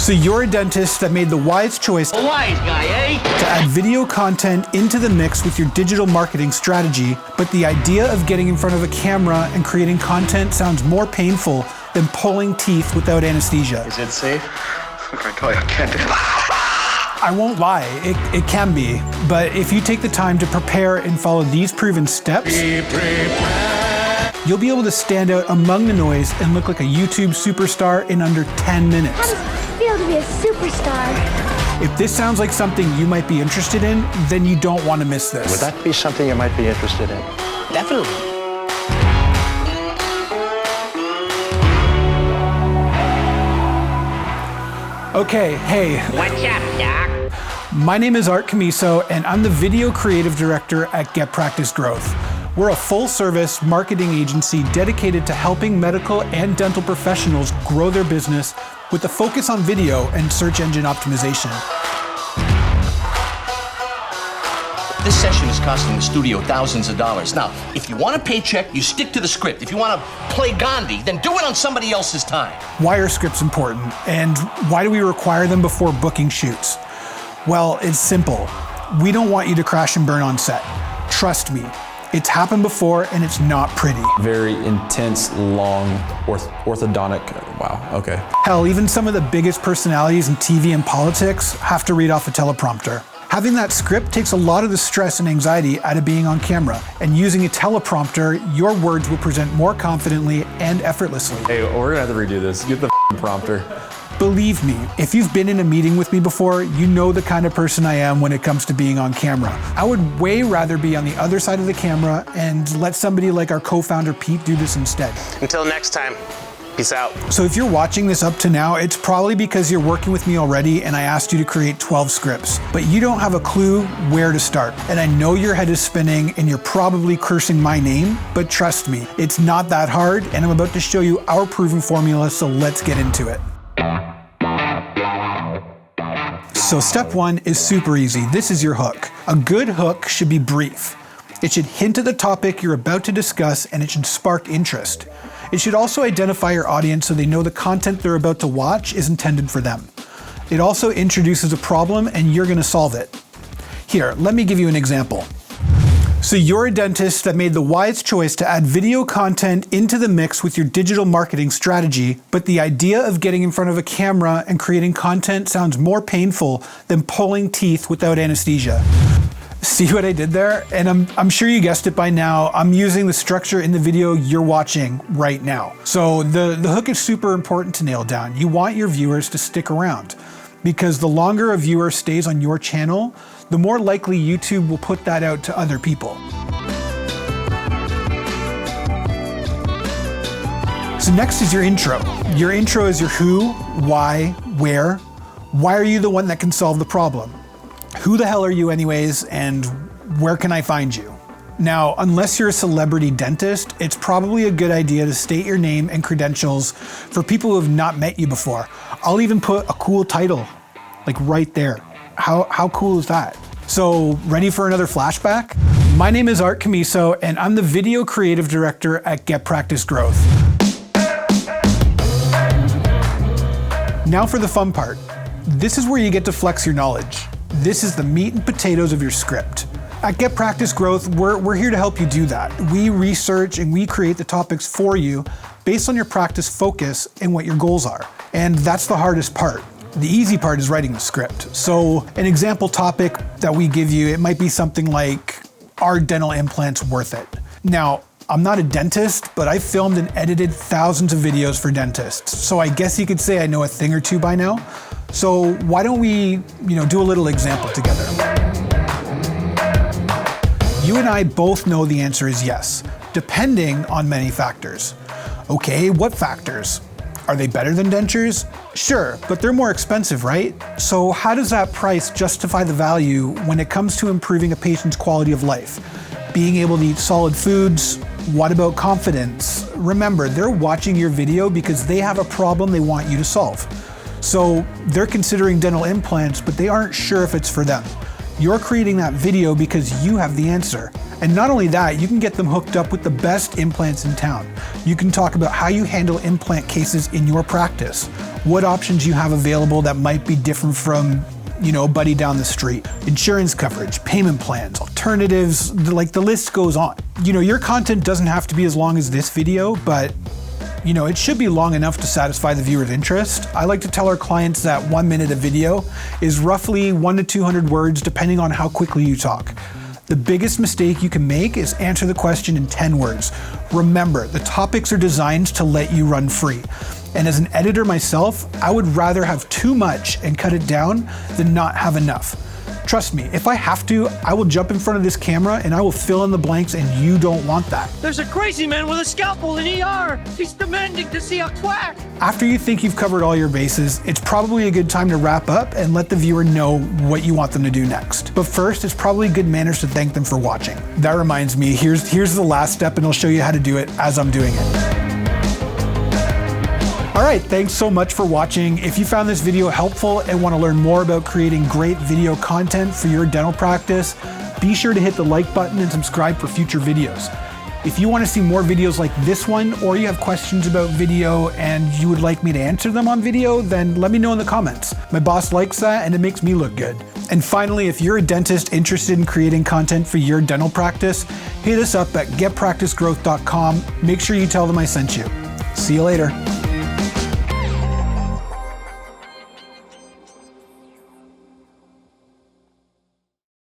So you're a dentist that made the wise choice A wise guy, eh? to add video content into the mix with your digital marketing strategy, but the idea of getting in front of a camera and creating content sounds more painful than pulling teeth without anesthesia. Is it safe? Look, I tell you, I can't do that. I won't lie, it can be, but if you take the time to prepare and follow these proven steps, you'll be able to stand out among the noise and look like a YouTube superstar in under 10 minutes. How does it feel to be a superstar? If this sounds like something you might be interested in, then you don't want to miss this. Would that be something you might be interested in? Definitely. Okay, hey. What's up, Doc? My name is Art Commisso, and I'm the Video Creative Director at Get Practice Growth. We're a full-service marketing agency dedicated to helping medical and dental professionals grow their business with a focus on video and search engine optimization. This session is costing the studio thousands of dollars. Now, if you want a paycheck, you stick to the script. If you want to play Gandhi, then do it on somebody else's time. Why are scripts important, and why do we require them before booking shoots? Well, it's simple. We don't want you to crash and burn on set. Trust me, it's happened before and it's not pretty. Very intense, long, orthodontic, wow, okay. Hell, even some of the biggest personalities in TV and politics have to read off a teleprompter. Having that script takes a lot of the stress and anxiety out of being on camera, and using a teleprompter, your words will present more confidently and effortlessly. Hey, we're gonna have to redo this. Get the prompter. Believe me, if you've been in a meeting with me before, you know the kind of person I am when it comes to being on camera. I would way rather be on the other side of the camera and let somebody like our co-founder Pete do this instead. Until next time, peace out. So if you're watching this up to now, it's probably because you're working with me already and I asked you to create 12 scripts, but you don't have a clue where to start. And I know your head is spinning and you're probably cursing my name, but trust me, it's not that hard, and I'm about to show you our proven formula, so let's get into it. So step one is super easy. This is your hook. A good hook should be brief. It should hint at the topic you're about to discuss, and it should spark interest. It should also identify your audience so they know the content they're about to watch is intended for them. It also introduces a problem and you're gonna solve it. Here, let me give you an example. So you're a dentist that made the wise choice to add video content into the mix with your digital marketing strategy, but the idea of getting in front of a camera and creating content sounds more painful than pulling teeth without anesthesia. See what I did there? And I'm sure you guessed it by now. I'm using the structure in the video you're watching right now. So the hook is super important to nail down. You want your viewers to stick around, because the longer a viewer stays on your channel, the more likely YouTube will put that out to other people. So next is your intro. Your intro is your who, why, where. Why are you the one that can solve the problem? Who the hell are you anyways, and where can I find you? Now, unless you're a celebrity dentist, it's probably a good idea to state your name and credentials for people who have not met you before. I'll even put a cool title, like right there. How cool is that? So, ready for another flashback? My name is Art Commisso, and I'm the Video Creative Director at Get Practice Growth. Now for the fun part. This is where you get to flex your knowledge. This is the meat and potatoes of your script. At Get Practice Growth, we're here to help you do that. We research and we create the topics for you based on your practice focus and what your goals are. And that's the hardest part. The easy part is writing the script. So an example topic that we give you, it might be something like, are dental implants worth it? Now, I'm not a dentist, but I filmed and edited thousands of videos for dentists. So I guess you could say I know a thing or two by now. So why don't we, do a little example together? You and I both know the answer is yes, depending on many factors. Okay, what factors? Are they better than dentures? Sure, but they're more expensive, right? So how does that price justify the value when it comes to improving a patient's quality of life? Being able to eat solid foods? What about confidence? Remember, they're watching your video because they have a problem they want you to solve. So they're considering dental implants, but they aren't sure if it's for them. You're creating that video because you have the answer. And not only that, you can get them hooked up with the best implants in town. You can talk about how you handle implant cases in your practice, what options you have available that might be different from, a buddy down the street. Insurance coverage, payment plans, alternatives, the list goes on. Your content doesn't have to be as long as this video, but it should be long enough to satisfy the viewer's interest. I like to tell our clients that 1 minute of video is roughly 100 to 200 words depending on how quickly you talk. The biggest mistake you can make is answer the question in 10 words. Remember, the topics are designed to let you run free. And as an editor myself, I would rather have too much and cut it down than not have enough. Trust me, if I have to, I will jump in front of this camera and I will fill in the blanks, and you don't want that. There's a crazy man with a scalpel in ER. He's demanding to see a quack. After you think you've covered all your bases, it's probably a good time to wrap up and let the viewer know what you want them to do next. But first, it's probably good manners to thank them for watching. That reminds me, here's the last step, and I'll show you how to do it as I'm doing it. All right, thanks so much for watching. If you found this video helpful and want to learn more about creating great video content for your dental practice, be sure to hit the like button and subscribe for future videos. If you want to see more videos like this one, or you have questions about video and you would like me to answer them on video, then let me know in the comments. My boss likes that and it makes me look good. And finally, if you're a dentist interested in creating content for your dental practice, hit us up at getpracticegrowth.com. Make sure you tell them I sent you. See you later.